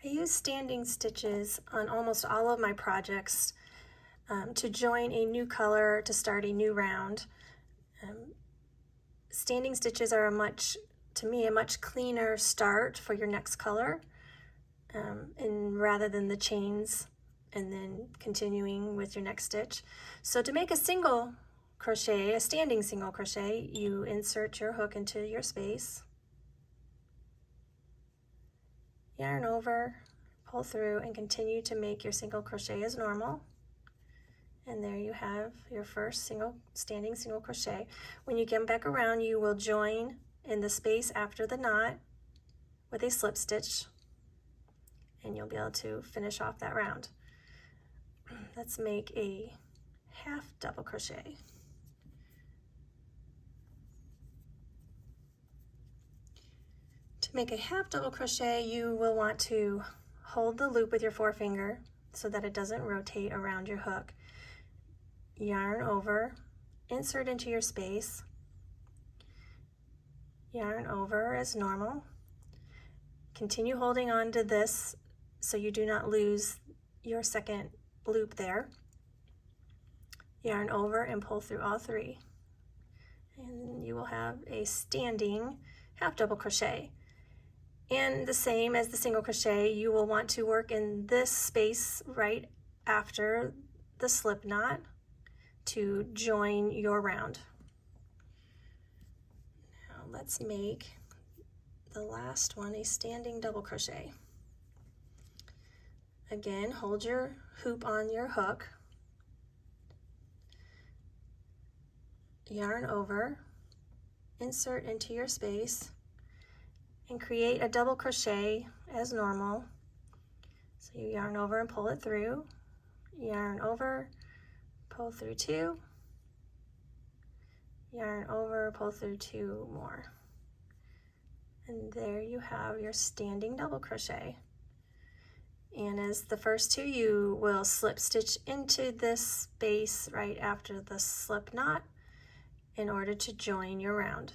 I use standing stitches on almost all of my projects to join a new color to start a new round. Standing stitches are to me, a much cleaner start for your next color, and rather than the chains and then continuing with your next stitch. So to make a single crochet, a standing single crochet, you insert your hook into your space, yarn over, pull through, and continue to make your single crochet as normal. And there you have your first standing single crochet. When you come back around, you will join in the space after the knot with a slip stitch, and you'll be able to finish off that round. Let's make a half double crochet. To make a half double crochet, you will want to hold the loop with your forefinger so that it doesn't rotate around your hook. Yarn over, insert into your space, yarn over as normal. Continue holding on to this so you do not lose your second loop there. Yarn over and pull through all three. And you will have a standing half double crochet. And the same as the single crochet, you will want to work in this space right after the slip knot to join your round. Now let's make the last one a standing double crochet. Again, hold your hoop on your hook, yarn over, insert into your space, and create a double crochet as normal. So you yarn over and pull it through, yarn over, pull through two, yarn over, pull through two more. And there you have your standing double crochet. And as the first two, you will slip stitch into this space right after the slip knot in order to join your round.